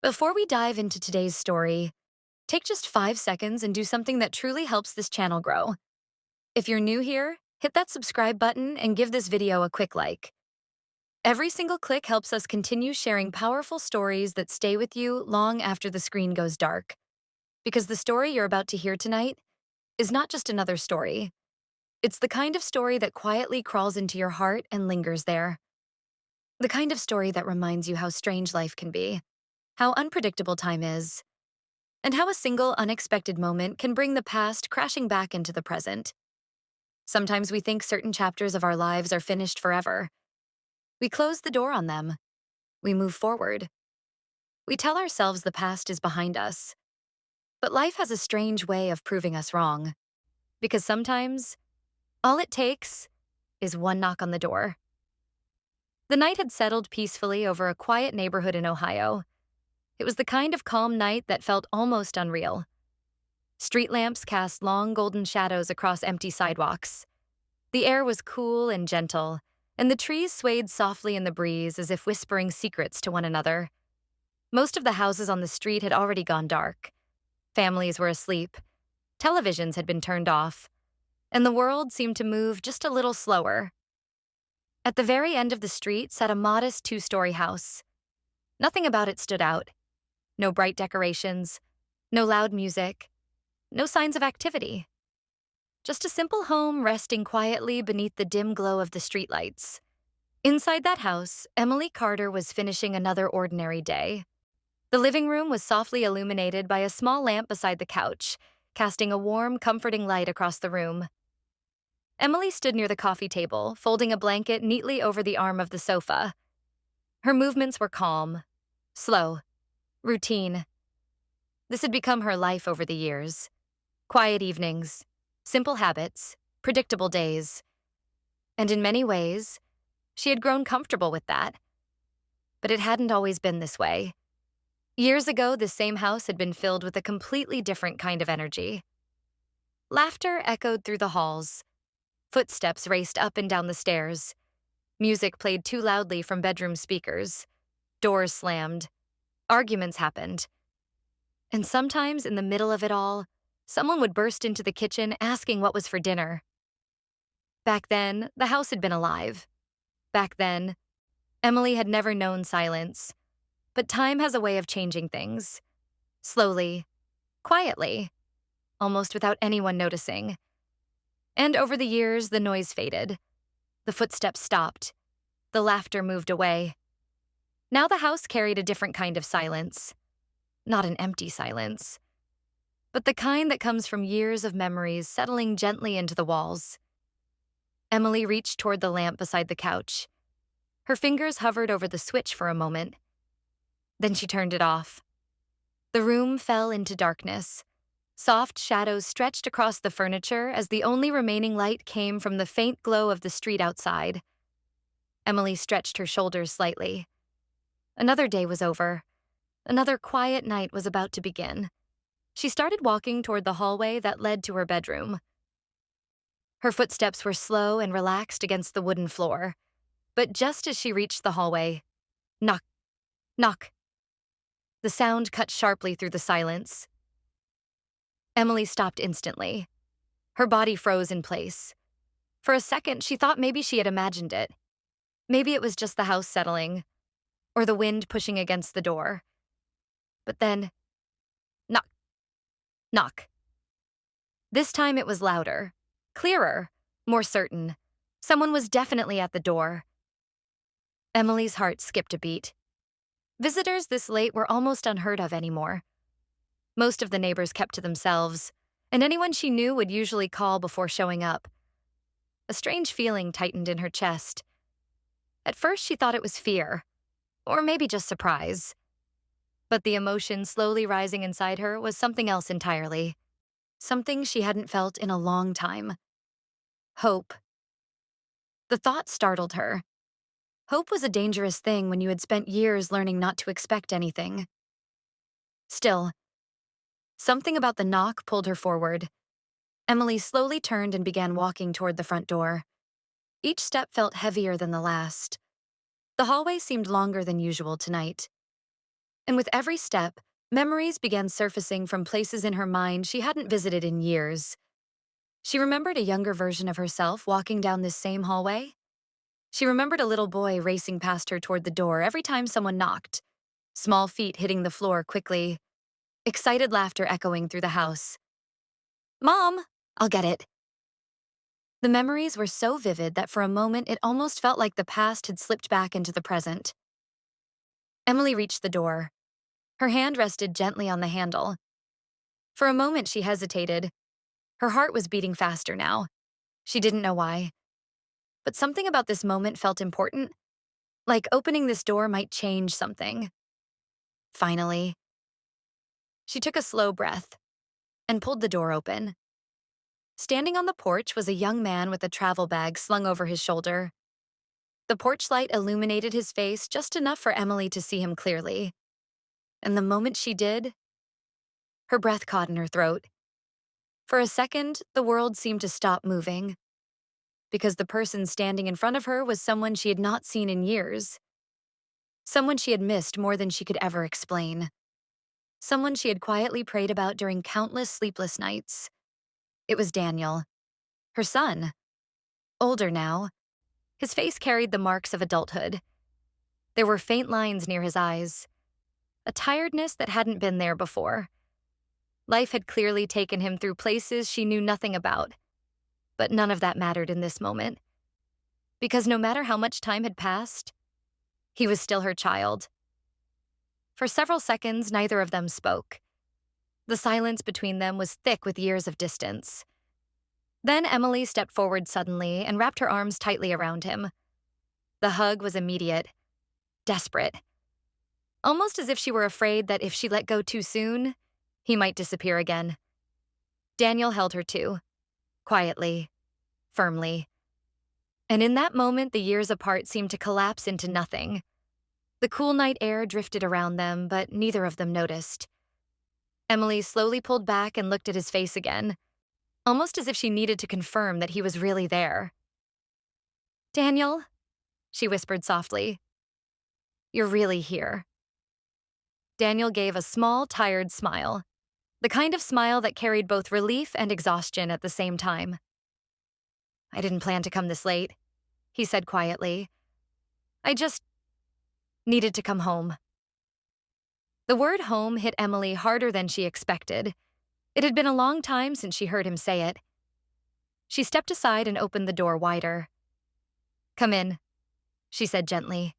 Before we dive into today's story, take just 5 seconds and do something that truly helps this channel grow. If you're new here, hit that subscribe button and give this video a quick like. Every single click helps us continue sharing powerful stories that stay with you long after the screen goes dark. Because the story you're about to hear tonight is not just another story. It's the kind of story that quietly crawls into your heart and lingers there. The kind of story that reminds you how strange life can be, how unpredictable time is, and how a single unexpected moment can bring the past crashing back into the present. Sometimes we think certain chapters of our lives are finished forever. We close the door on them. We move forward. We tell ourselves the past is behind us. But life has a strange way of proving us wrong. Because sometimes, all it takes is one knock on the door. The night had settled peacefully over a quiet neighborhood in Ohio. It was the kind of calm night that felt almost unreal. Street lamps cast long golden shadows across empty sidewalks. The air was cool and gentle, and the trees swayed softly in the breeze as if whispering secrets to one another. Most of the houses on the street had already gone dark. Families were asleep. Televisions had been turned off, and the world seemed to move just a little slower. At the very end of the street sat a modest two-story house. Nothing about it stood out. No bright decorations, no loud music, no signs of activity. Just a simple home resting quietly beneath the dim glow of the streetlights. Inside that house, Emily Carter was finishing another ordinary day. The living room was softly illuminated by a small lamp beside the couch, casting a warm, comforting light across the room. Emily stood near the coffee table, folding a blanket neatly over the arm of the sofa. Her movements were calm, slow, routine. This had become her life over the years. Quiet evenings, simple habits, predictable days. And in many ways, she had grown comfortable with that. But it hadn't always been this way. Years ago, this same house had been filled with a completely different kind of energy. Laughter echoed through the halls. Footsteps raced up and down the stairs. Music played too loudly from bedroom speakers. Doors slammed. Arguments happened. And sometimes, in the middle of it all, someone would burst into the kitchen asking what was for dinner. Back then, the house had been alive. Back then, Emily had never known silence. But time has a way of changing things. Slowly, quietly, almost without anyone noticing. And over the years, the noise faded. The footsteps stopped. The laughter moved away. Now the house carried a different kind of silence. Not an empty silence, but the kind that comes from years of memories settling gently into the walls. Emily reached toward the lamp beside the couch. Her fingers hovered over the switch for a moment. Then she turned it off. The room fell into darkness. Soft shadows stretched across the furniture as the only remaining light came from the faint glow of the street outside. Emily stretched her shoulders slightly. Another day was over. Another quiet night was about to begin. She started walking toward the hallway that led to her bedroom. Her footsteps were slow and relaxed against the wooden floor. But just as she reached the hallway, knock, knock. The sound cut sharply through the silence. Emily stopped instantly. Her body froze in place. For a second, she thought maybe she had imagined it. Maybe it was just the house settling, or the wind pushing against the door. But then, knock, knock. This time it was louder, clearer, more certain. Someone was definitely at the door. Emily's heart skipped a beat. Visitors this late were almost unheard of anymore. Most of the neighbors kept to themselves, and anyone she knew would usually call before showing up. A strange feeling tightened in her chest. At first she thought it was fear, or maybe just surprise. But the emotion slowly rising inside her was something else entirely. Something she hadn't felt in a long time. Hope. The thought startled her. Hope was a dangerous thing when you had spent years learning not to expect anything. Still, something about the knock pulled her forward. Emily slowly turned and began walking toward the front door. Each step felt heavier than the last. The hallway seemed longer than usual tonight. And with every step, memories began surfacing from places in her mind she hadn't visited in years. She remembered a younger version of herself walking down this same hallway. She remembered a little boy racing past her toward the door every time someone knocked, small feet hitting the floor quickly, excited laughter echoing through the house. Mom! I'll get it. The memories were so vivid that for a moment it almost felt like the past had slipped back into the present. Emily reached the door. Her hand rested gently on the handle. For a moment she hesitated. Her heart was beating faster now. She didn't know why. But something about this moment felt important, like opening this door might change something. Finally, she took a slow breath and pulled the door open. Standing on the porch was a young man with a travel bag slung over his shoulder. The porch light illuminated his face just enough for Emily to see him clearly. And the moment she did, her breath caught in her throat. For a second, the world seemed to stop moving, because the person standing in front of her was someone she had not seen in years. Someone she had missed more than she could ever explain. Someone she had quietly prayed about during countless sleepless nights. It was Daniel, her son. Older now, his face carried the marks of adulthood. There were faint lines near his eyes, a tiredness that hadn't been there before. Life had clearly taken him through places she knew nothing about, but none of that mattered in this moment. Because no matter how much time had passed, he was still her child. For several seconds, neither of them spoke. The silence between them was thick with years of distance. Then Emily stepped forward suddenly and wrapped her arms tightly around him. The hug was immediate, desperate, almost as if she were afraid that if she let go too soon, he might disappear again. Daniel held her too, quietly, firmly. And in that moment, the years apart seemed to collapse into nothing. The cool night air drifted around them, but neither of them noticed. Emily slowly pulled back and looked at his face again, almost as if she needed to confirm that he was really there. Daniel, she whispered softly, you're really here. Daniel gave a small, tired smile, the kind of smile that carried both relief and exhaustion at the same time. I didn't plan to come this late, he said quietly. I just needed to come home. The word home hit Emily harder than she expected. It had been a long time since she heard him say it. She stepped aside and opened the door wider. Come in, she said gently.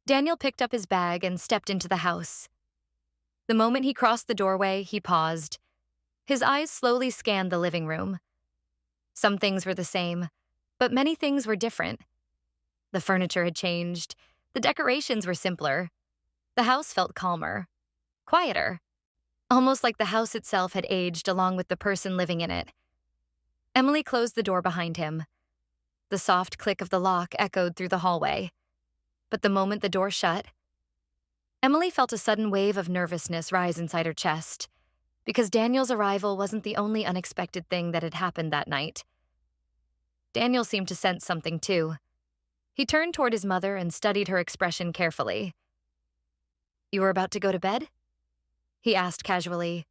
Daniel picked up his bag and stepped into the house. The moment he crossed the doorway, he paused. His eyes slowly scanned the living room. Some things were the same, but many things were different. The furniture had changed. The decorations were simpler. The house felt calmer, quieter, almost like the house itself had aged along with the person living in it. Emily closed the door behind him. The soft click of the lock echoed through the hallway. But the moment the door shut, Emily felt a sudden wave of nervousness rise inside her chest, because Daniel's arrival wasn't the only unexpected thing that had happened that night. Daniel seemed to sense something too. He turned toward his mother and studied her expression carefully. You were about to go to bed? He asked casually.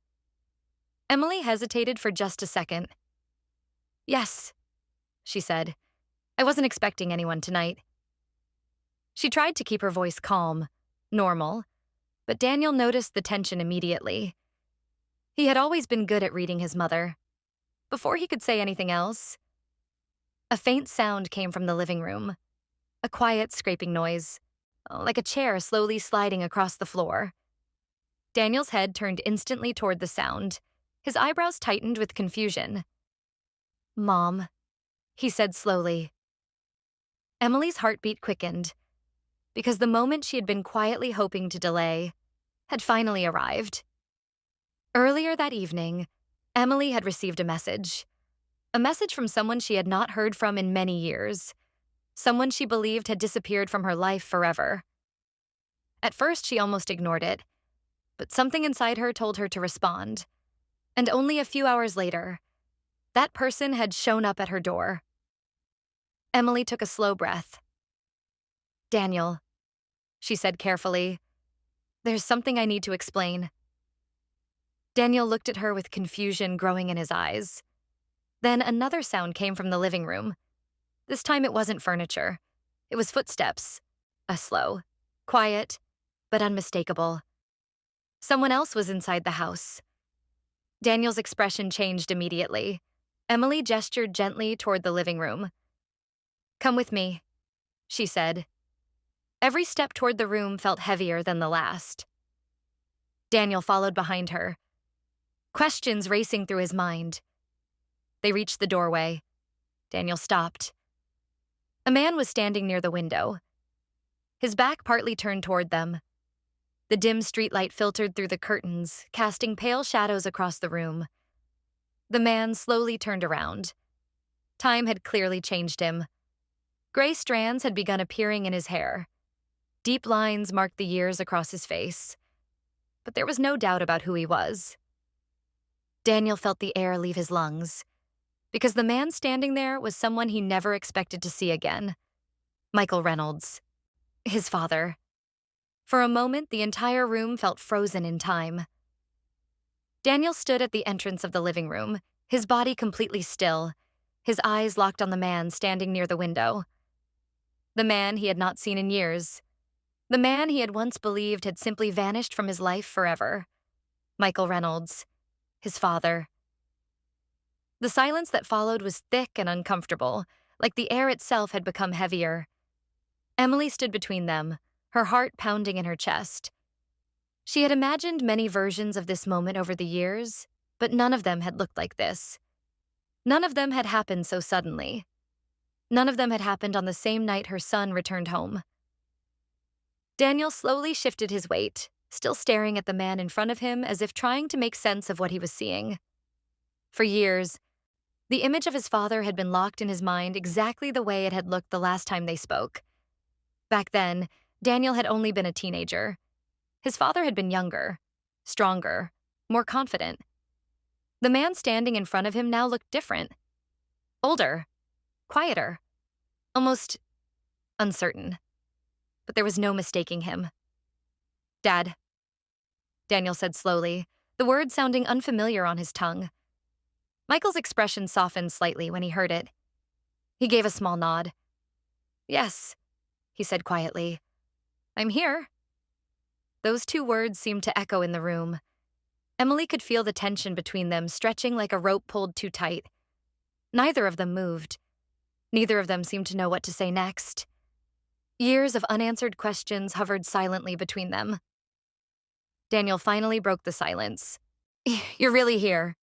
Emily hesitated for just a second. Yes, she said. I wasn't expecting anyone tonight. She tried to keep her voice calm, normal, but Daniel noticed the tension immediately. He had always been good at reading his mother. Before he could say anything else, a faint sound came from the living room, a quiet scraping noise, like a chair slowly sliding across the floor. Daniel's head turned instantly toward the sound. His eyebrows tightened with confusion. Mom, he said slowly. Emily's heartbeat quickened, because the moment she had been quietly hoping to delay had finally arrived. Earlier that evening, Emily had received a message from someone she had not heard from in many years, someone she believed had disappeared from her life forever. At first, she almost ignored it, but something inside her told her to respond. And only a few hours later, that person had shown up at her door. Emily took a slow breath. Daniel, she said carefully, There's something I need to explain. Daniel looked at her with confusion growing in his eyes. Then another sound came from the living room. This time it wasn't furniture. It was footsteps. A slow, quiet, but unmistakable. Someone else was inside the house. Daniel's expression changed immediately. Emily gestured gently toward the living room. "Come with me," she said. Every step toward the room felt heavier than the last. Daniel followed behind her, questions racing through his mind. They reached the doorway. Daniel stopped. A man was standing near the window, his back partly turned toward them. The dim streetlight filtered through the curtains, casting pale shadows across the room. The man slowly turned around. Time had clearly changed him. Gray strands had begun appearing in his hair. Deep lines marked the years across his face. But there was no doubt about who he was. Daniel felt the air leave his lungs, because the man standing there was someone he never expected to see again. Michael Reynolds, his father. For a moment, the entire room felt frozen in time. Daniel stood at the entrance of the living room, his body completely still, his eyes locked on the man standing near the window. The man he had not seen in years. The man he had once believed had simply vanished from his life forever. Michael Reynolds, his father. The silence that followed was thick and uncomfortable, like the air itself had become heavier. Emily stood between them, her heart pounding in her chest. She had imagined many versions of this moment over the years, but none of them had looked like this. None of them had happened so suddenly. None of them had happened on the same night her son returned home. Daniel slowly shifted his weight, still staring at the man in front of him as if trying to make sense of what he was seeing. For years, the image of his father had been locked in his mind exactly the way it had looked the last time they spoke. Back then, Daniel had only been a teenager. His father had been younger, stronger, more confident. The man standing in front of him now looked different. Older, quieter, almost uncertain. But there was no mistaking him. "Dad," Daniel said slowly, the word sounding unfamiliar on his tongue. Michael's expression softened slightly when he heard it. He gave a small nod. "Yes," he said quietly. "I'm here." Those two words seemed to echo in the room. Emily could feel the tension between them stretching like a rope pulled too tight. Neither of them moved. Neither of them seemed to know what to say next. Years of unanswered questions hovered silently between them. Daniel finally broke the silence. "You're really here,"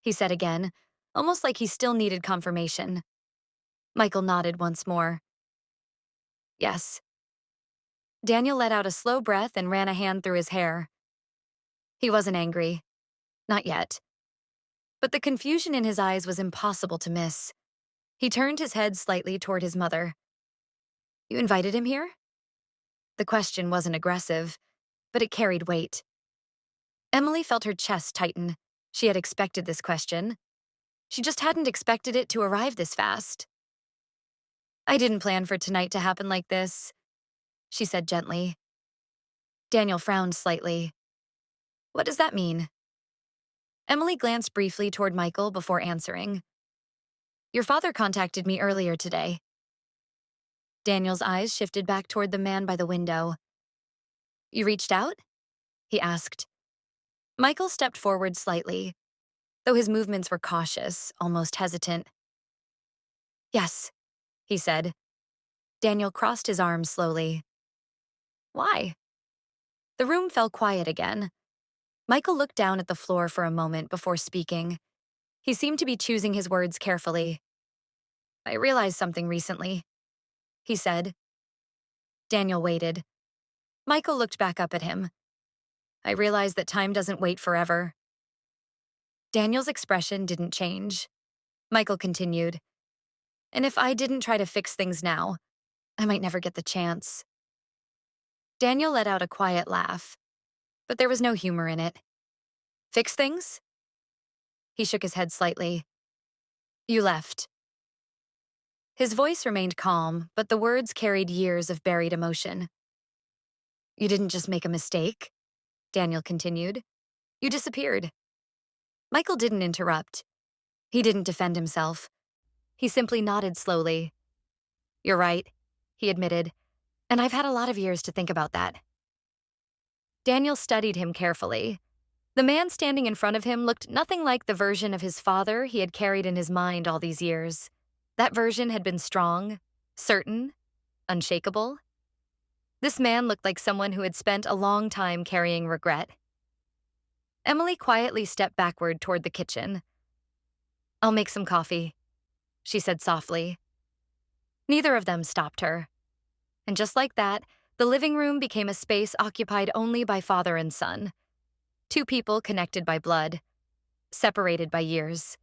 he said again, almost like he still needed confirmation. Michael nodded once more. "Yes." Daniel let out a slow breath and ran a hand through his hair. He wasn't angry. Not yet. But the confusion in his eyes was impossible to miss. He turned his head slightly toward his mother. "You invited him here?" The question wasn't aggressive, but it carried weight. Emily felt her chest tighten. She had expected this question. She just hadn't expected it to arrive this fast. "I didn't plan for tonight to happen like this," she said gently. Daniel frowned slightly. "What does that mean?" Emily glanced briefly toward Michael before answering. "Your father contacted me earlier today." Daniel's eyes shifted back toward the man by the window. "You reached out?" he asked. Michael stepped forward slightly, though his movements were cautious, almost hesitant. "Yes," he said. Daniel crossed his arms slowly. "Why?" The room fell quiet again. Michael looked down at the floor for a moment before speaking. He seemed to be choosing his words carefully. "I realized something recently," he said. Daniel waited. Michael looked back up at him. "I realized that time doesn't wait forever." Daniel's expression didn't change. Michael continued. "And if I didn't try to fix things now, I might never get the chance." Daniel let out a quiet laugh, but there was no humor in it. "Fix things?" He shook his head slightly. "You left." His voice remained calm, but the words carried years of buried emotion. You didn't just make a mistake, Daniel continued. You disappeared. Michael didn't interrupt. He didn't defend himself. He simply nodded slowly. You're right, he admitted, and I've had a lot of years to think about that. Daniel studied him carefully. The man standing in front of him looked nothing like the version of his father he had carried in his mind all these years. That version had been strong, certain, unshakable. This man looked like someone who had spent a long time carrying regret. Emily quietly stepped backward toward the kitchen. I'll make some coffee, she said softly. Neither of them stopped her. And just like that, the living room became a space occupied only by father and son. Two people connected by blood, separated by years.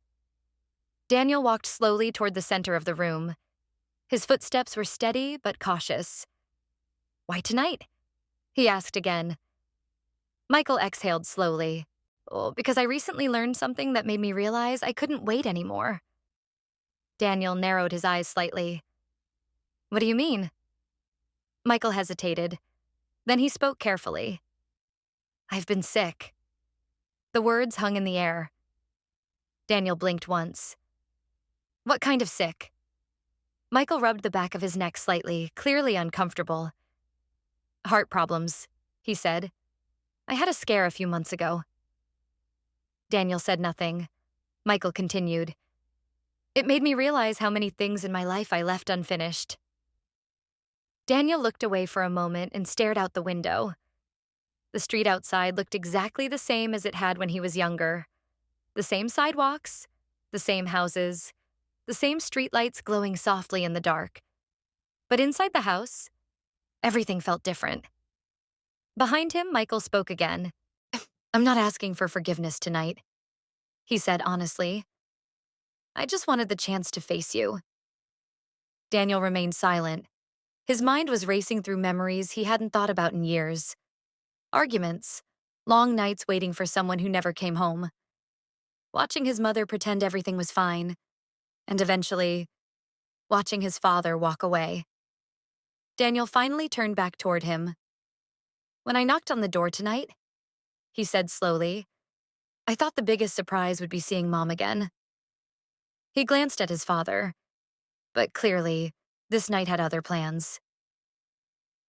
Daniel walked slowly toward the center of the room. His footsteps were steady but cautious. Why tonight? He asked again. Michael exhaled slowly. Oh, because I recently learned something that made me realize I couldn't wait anymore. Daniel narrowed his eyes slightly. What do you mean? Michael hesitated. Then he spoke carefully. I've been sick. The words hung in the air. Daniel blinked once. What kind of sick? Michael rubbed the back of his neck slightly, clearly uncomfortable. Heart problems, he said. I had a scare a few months ago. Daniel said nothing. Michael continued. It made me realize how many things in my life I left unfinished. Daniel looked away for a moment and stared out the window. The street outside looked exactly the same as it had when he was younger. The same sidewalks, the same houses, the same streetlights glowing softly in the dark. But inside the house, everything felt different. Behind him, Michael spoke again. I'm not asking for forgiveness tonight, he said honestly. I just wanted the chance to face you. Daniel remained silent. His mind was racing through memories he hadn't thought about in years. Arguments, long nights waiting for someone who never came home. Watching his mother pretend everything was fine, and eventually, watching his father walk away. Daniel finally turned back toward him. When I knocked on the door tonight, he said slowly, I thought the biggest surprise would be seeing Mom again. He glanced at his father, but clearly, this night had other plans.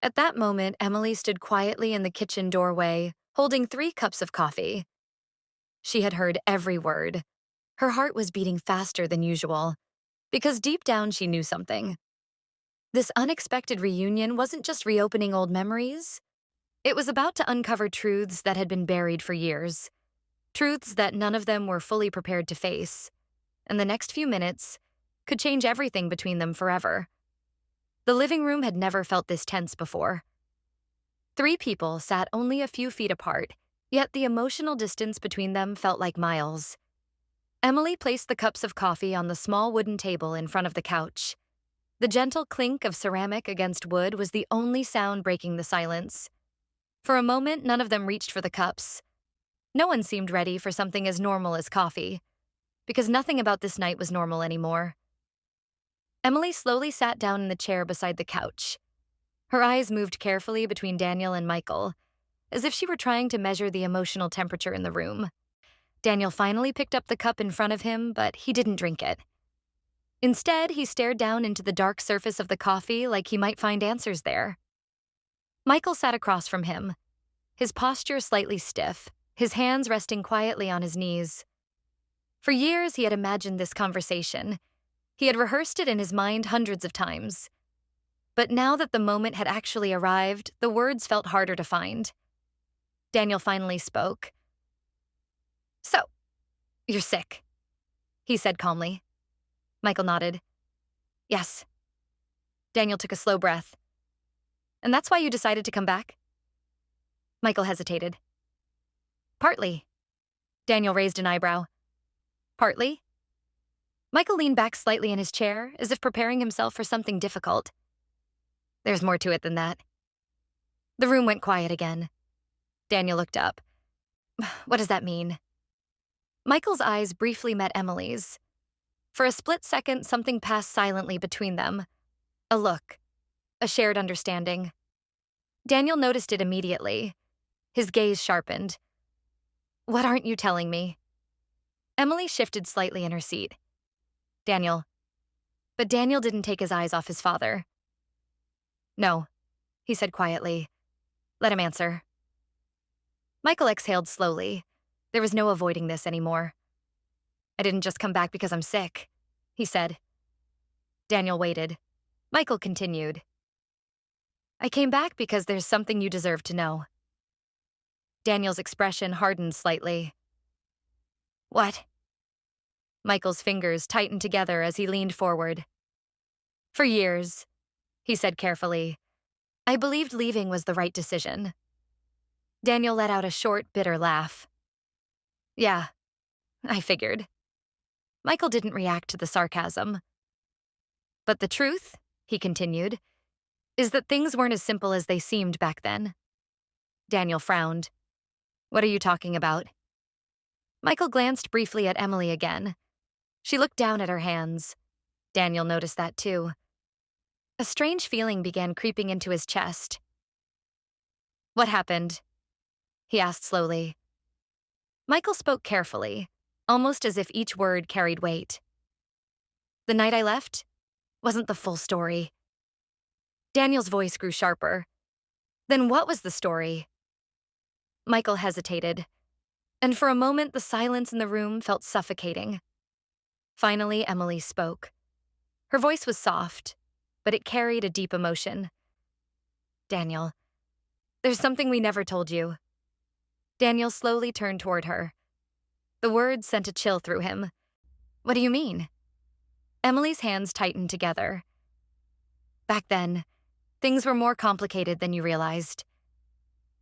At that moment, Emily stood quietly in the kitchen doorway, holding 3 cups of coffee. She had heard every word. Her heart was beating faster than usual, because deep down she knew something. This unexpected reunion wasn't just reopening old memories. It was about to uncover truths that had been buried for years. Truths that none of them were fully prepared to face. And the next few minutes could change everything between them forever. The living room had never felt this tense before. 3 people sat only a few feet apart, yet the emotional distance between them felt like miles. Emily placed the cups of coffee on the small wooden table in front of the couch. The gentle clink of ceramic against wood was the only sound breaking the silence. For a moment, none of them reached for the cups. No one seemed ready for something as normal as coffee, because nothing about this night was normal anymore. Emily slowly sat down in the chair beside the couch. Her eyes moved carefully between Daniel and Michael, as if she were trying to measure the emotional temperature in the room. Daniel finally picked up the cup in front of him, but he didn't drink it. Instead, he stared down into the dark surface of the coffee like he might find answers there. Michael sat across from him, his posture slightly stiff, his hands resting quietly on his knees. For years, he had imagined this conversation. He had rehearsed it in his mind hundreds of times. But now that the moment had actually arrived, the words felt harder to find. Daniel finally spoke. So, you're sick, he said calmly. Michael nodded. Yes. Daniel took a slow breath. And that's why you decided to come back? Michael hesitated. Partly. Daniel raised an eyebrow. Partly? Michael leaned back slightly in his chair, as if preparing himself for something difficult. There's more to it than that. The room went quiet again. Daniel looked up. What does that mean? Michael's eyes briefly met Emily's. For a split second, something passed silently between them. A look. A shared understanding. Daniel noticed it immediately. His gaze sharpened. What aren't you telling me? Emily shifted slightly in her seat. Daniel. But Daniel didn't take his eyes off his father. No, he said quietly. Let him answer. Michael exhaled slowly. There was no avoiding this anymore. I didn't just come back because I'm sick, he said. Daniel waited. Michael continued. I came back because there's something you deserve to know. Daniel's expression hardened slightly. What? Michael's fingers tightened together as he leaned forward. For years, he said carefully, I believed leaving was the right decision. Daniel let out a short, bitter laugh. Yeah, I figured. Michael didn't react to the sarcasm. But the truth, he continued, is that things weren't as simple as they seemed back then. Daniel frowned. What are you talking about? Michael glanced briefly at Emily again. She looked down at her hands. Daniel noticed that too. A strange feeling began creeping into his chest. What happened? He asked slowly. Michael spoke carefully, almost as if each word carried weight. The night I left wasn't the full story. Daniel's voice grew sharper. Then what was the story? Michael hesitated, and for a moment the silence in the room felt suffocating. Finally, Emily spoke. Her voice was soft, but it carried a deep emotion. Daniel, there's something we never told you. Daniel slowly turned toward her. The words sent a chill through him. What do you mean? Emily's hands tightened together. Back then, things were more complicated than you realized.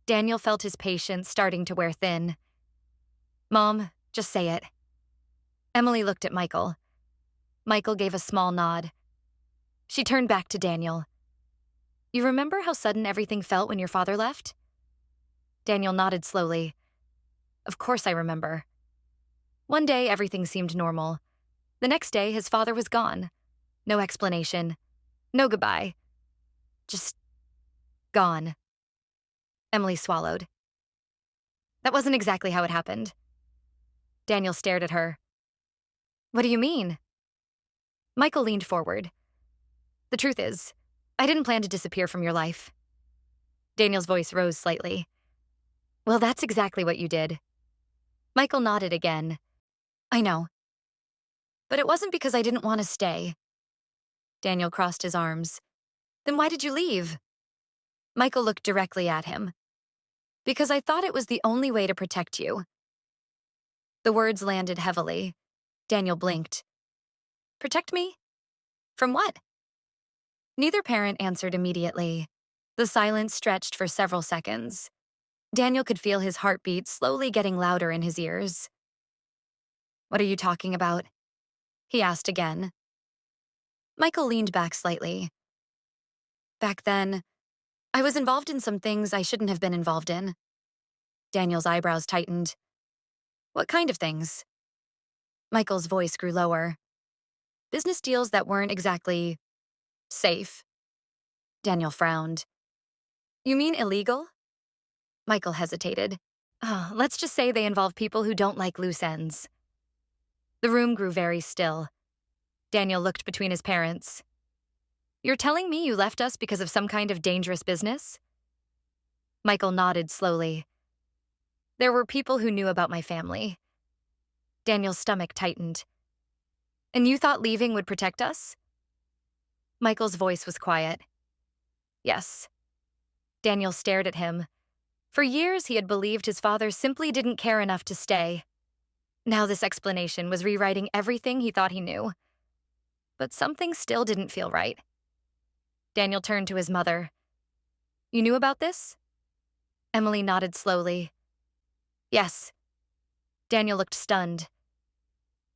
Daniel felt his patience starting to wear thin. Mom, just say it. Emily looked at Michael. Michael gave a small nod. She turned back to Daniel. You remember how sudden everything felt when your father left? Daniel nodded slowly. Of course I remember. One day, everything seemed normal. The next day, his father was gone. No explanation. No goodbye. Just gone. Emily swallowed. That wasn't exactly how it happened. Daniel stared at her. What do you mean? Michael leaned forward. The truth is, I didn't plan to disappear from your life. Daniel's voice rose slightly. Well, that's exactly what you did. Michael nodded again. I know. But it wasn't because I didn't want to stay. Daniel crossed his arms. Then why did you leave? Michael looked directly at him. Because I thought it was the only way to protect you. The words landed heavily. Daniel blinked. Protect me? From what? Neither parent answered immediately. The silence stretched for several seconds. Daniel could feel his heartbeat slowly getting louder in his ears. What are you talking about? He asked again. Michael leaned back slightly. Back then, I was involved in some things I shouldn't have been involved in. Daniel's eyebrows tightened. What kind of things? Michael's voice grew lower. Business deals that weren't exactly safe. Daniel frowned. You mean illegal? Michael hesitated. Oh, let's just say they involve people who don't like loose ends. The room grew very still. Daniel looked between his parents. You're telling me you left us because of some kind of dangerous business? Michael nodded slowly. There were people who knew about my family. Daniel's stomach tightened. And you thought leaving would protect us? Michael's voice was quiet. Yes. Daniel stared at him. For years, he had believed his father simply didn't care enough to stay. Now this explanation was rewriting everything he thought he knew. But something still didn't feel right. Daniel turned to his mother. You knew about this? Emily nodded slowly. Yes. Daniel looked stunned.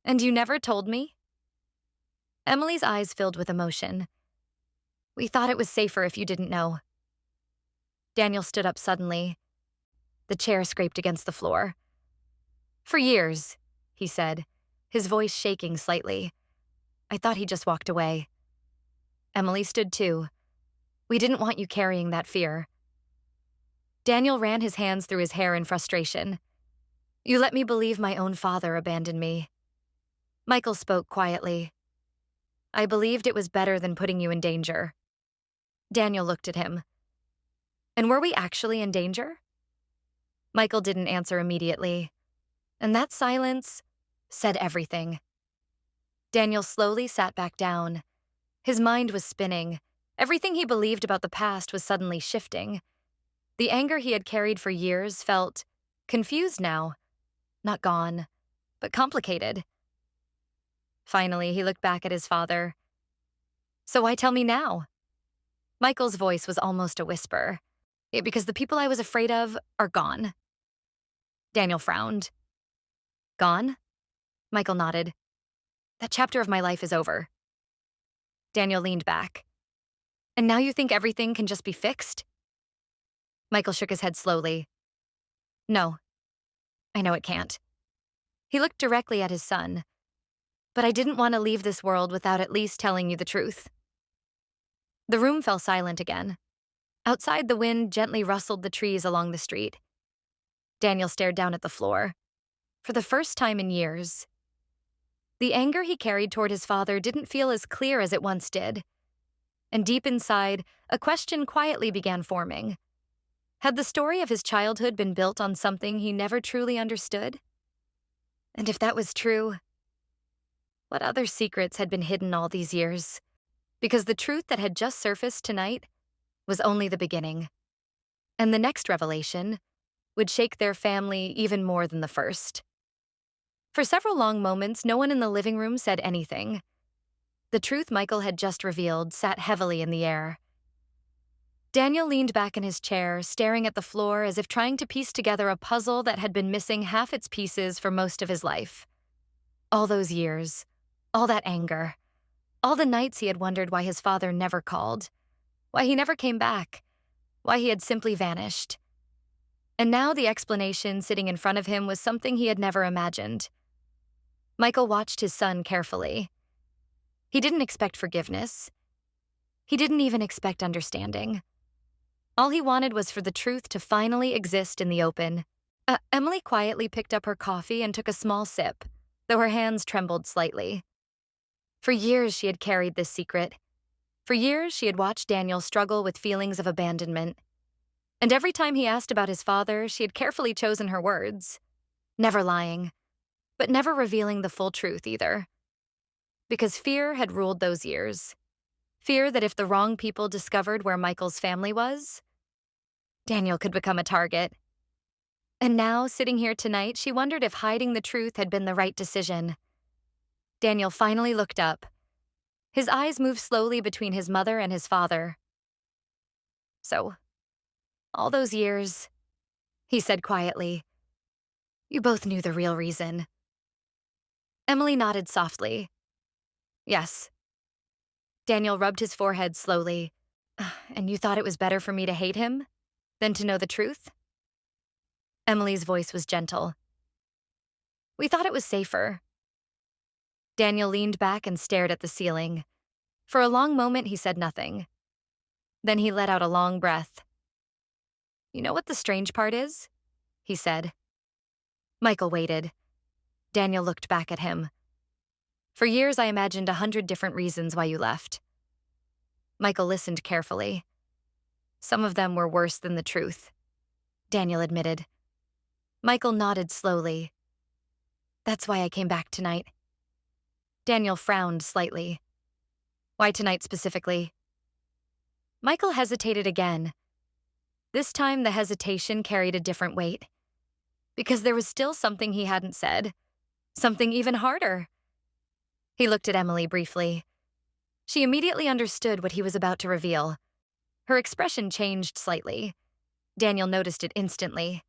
And you never told me? Emily's eyes filled with emotion. We thought it was safer if you didn't know. Daniel stood up suddenly. The chair scraped against the floor. For years, he said, his voice shaking slightly. I thought he just walked away. Emily stood too. We didn't want you carrying that fear. Daniel ran his hands through his hair in frustration. You let me believe my own father abandoned me. Michael spoke quietly. I believed it was better than putting you in danger. Daniel looked at him. And were we actually in danger? Michael didn't answer immediately, and that silence said everything. Daniel slowly sat back down. His mind was spinning. Everything he believed about the past was suddenly shifting. The anger he had carried for years felt confused now. Not gone, but complicated. Finally, he looked back at his father. So why tell me now? Michael's voice was almost a whisper. Because the people I was afraid of are gone. Daniel frowned. Gone? Michael nodded. That chapter of my life is over. Daniel leaned back. And now you think everything can just be fixed? Michael shook his head slowly. No, I know it can't. He looked directly at his son. But I didn't want to leave this world without at least telling you the truth. The room fell silent again. Outside, the wind gently rustled the trees along the street. Daniel stared down at the floor. For the first time in years, the anger he carried toward his father didn't feel as clear as it once did. And deep inside, a question quietly began forming. Had the story of his childhood been built on something he never truly understood? And if that was true, what other secrets had been hidden all these years? Because the truth that had just surfaced tonight was only the beginning. And the next revelation would shake their family even more than the first. For several long moments, no one in the living room said anything. The truth Michael had just revealed sat heavily in the air. Daniel leaned back in his chair, staring at the floor as if trying to piece together a puzzle that had been missing half its pieces for most of his life. All those years, all that anger, all the nights he had wondered why his father never called, why he never came back, why he had simply vanished. And now the explanation sitting in front of him was something he had never imagined. Michael watched his son carefully. He didn't expect forgiveness. He didn't even expect understanding. All he wanted was for the truth to finally exist in the open. Emily quietly picked up her coffee and took a small sip, though her hands trembled slightly. For years she had carried this secret. For years she had watched Daniel struggle with feelings of abandonment. And every time he asked about his father, she had carefully chosen her words. Never lying, but never revealing the full truth either. Because fear had ruled those years. Fear that if the wrong people discovered where Michael's family was, Daniel could become a target. And now, sitting here tonight, she wondered if hiding the truth had been the right decision. Daniel finally looked up. His eyes moved slowly between his mother and his father. So, all those years, he said quietly, you both knew the real reason. Emily nodded softly. Yes. Daniel rubbed his forehead slowly. And you thought it was better for me to hate him than to know the truth? Emily's voice was gentle. We thought it was safer. Daniel leaned back and stared at the ceiling. For a long moment, he said nothing. Then he let out a long breath. You know what the strange part is? He said. Michael waited. Daniel looked back at him. For years, I imagined 100 different reasons why you left. Michael listened carefully. Some of them were worse than the truth, Daniel admitted. Michael nodded slowly. That's why I came back tonight. Daniel frowned slightly. Why tonight specifically? Michael hesitated again. This time, the hesitation carried a different weight. Because there was still something he hadn't said. Something even harder. He looked at Emily briefly. She immediately understood what he was about to reveal. Her expression changed slightly. Daniel noticed it instantly.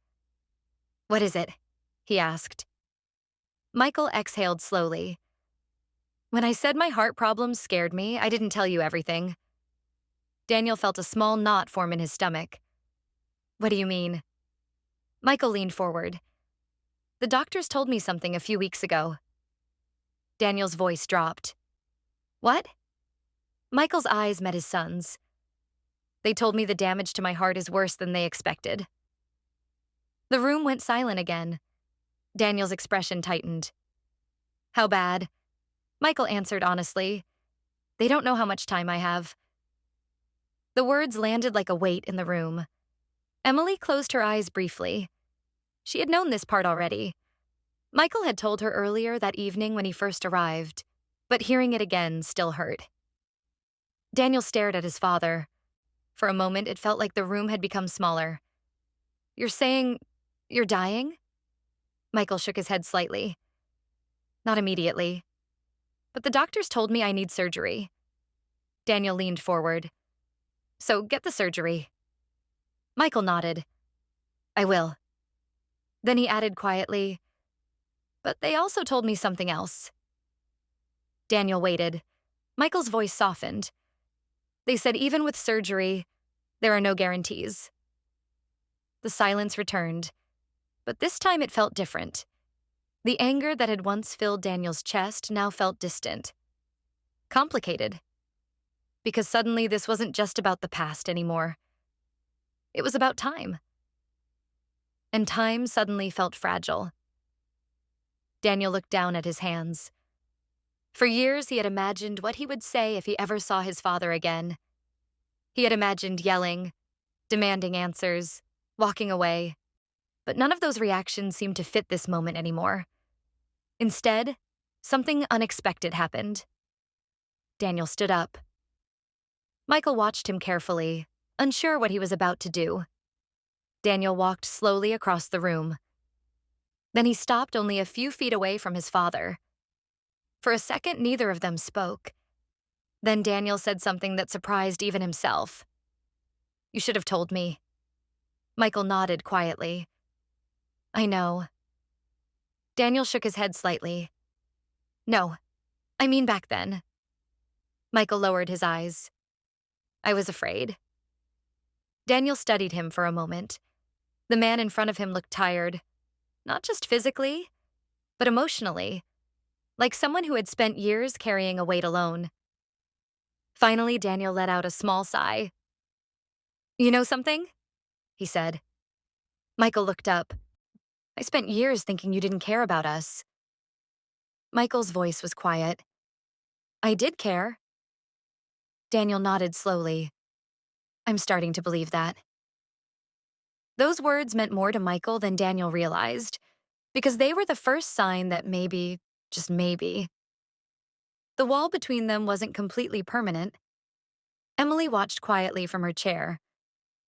What is it? He asked. Michael exhaled slowly. When I said my heart problems scared me, I didn't tell you everything. Daniel felt a small knot form in his stomach. What do you mean? Michael leaned forward. The doctors told me something a few weeks ago. Daniel's voice dropped. What? Michael's eyes met his son's. They told me the damage to my heart is worse than they expected. The room went silent again. Daniel's expression tightened. How bad? Michael answered honestly. They don't know how much time I have. The words landed like a weight in the room. Emily closed her eyes briefly. She had known this part already. Michael had told her earlier that evening when he first arrived, but hearing it again still hurt. Daniel stared at his father. For a moment, it felt like the room had become smaller. You're saying you're dying? Michael shook his head slightly. Not immediately. But the doctors told me I need surgery. Daniel leaned forward. So get the surgery. Michael nodded. I will. Then he added quietly, but they also told me something else. Daniel waited. Michael's voice softened. They said even with surgery, there are no guarantees. The silence returned, but this time it felt different. The anger that had once filled Daniel's chest now felt distant. Complicated. Because suddenly this wasn't just about the past anymore. It was about time. And time suddenly felt fragile. Daniel looked down at his hands. For years, he had imagined what he would say if he ever saw his father again. He had imagined yelling, demanding answers, walking away. But none of those reactions seemed to fit this moment anymore. Instead, something unexpected happened. Daniel stood up. Michael watched him carefully, unsure what he was about to do. Daniel walked slowly across the room. Then he stopped only a few feet away from his father. For a second, neither of them spoke. Then Daniel said something that surprised even himself. You should have told me. Michael nodded quietly. I know. Daniel shook his head slightly. No, I mean back then. Michael lowered his eyes. I was afraid. Daniel studied him for a moment. The man in front of him looked tired, not just physically, but emotionally, like someone who had spent years carrying a weight alone. Finally, Daniel let out a small sigh. You know something? He said. Michael looked up. I spent years thinking you didn't care about us. Michael's voice was quiet. I did care. Daniel nodded slowly. I'm starting to believe that. Those words meant more to Michael than Daniel realized, because they were the first sign that maybe, just maybe, the wall between them wasn't completely permanent. Emily watched quietly from her chair.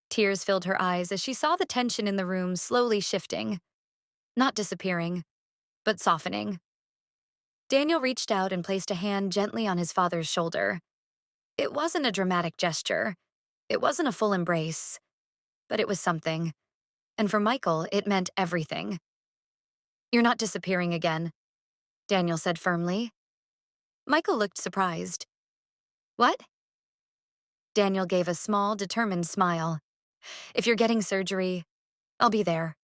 Tears filled her eyes as she saw the tension in the room slowly shifting, not disappearing, but softening. Daniel reached out and placed a hand gently on his father's shoulder. It wasn't a dramatic gesture. It wasn't a full embrace, but it was something. And for Michael, it meant everything. You're not disappearing again, Daniel said firmly. Michael looked surprised. What? Daniel gave a small, determined smile. If you're getting surgery, I'll be there.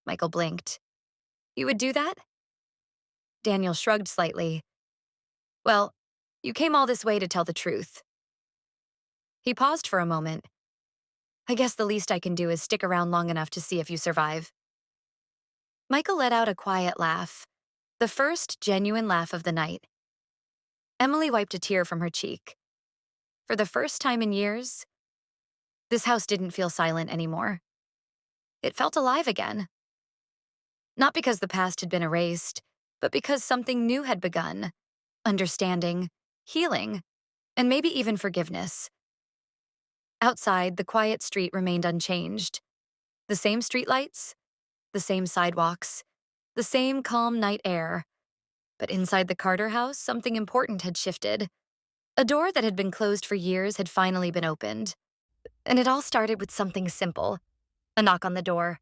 Michael blinked. You would do that? Daniel shrugged slightly. Well, you came all this way to tell the truth. He paused for a moment. I guess the least I can do is stick around long enough to see if you survive. Michael let out a quiet laugh, the first genuine laugh of the night. Emily wiped a tear from her cheek. For the first time in years, this house didn't feel silent anymore. It felt alive again. Not because the past had been erased, but because something new had begun. Understanding, healing, and maybe even forgiveness. Outside, the quiet street remained unchanged. The same streetlights, the same sidewalks, the same calm night air. But inside the Carter house, something important had shifted. A door that had been closed for years had finally been opened. And it all started with something simple. A knock on the door,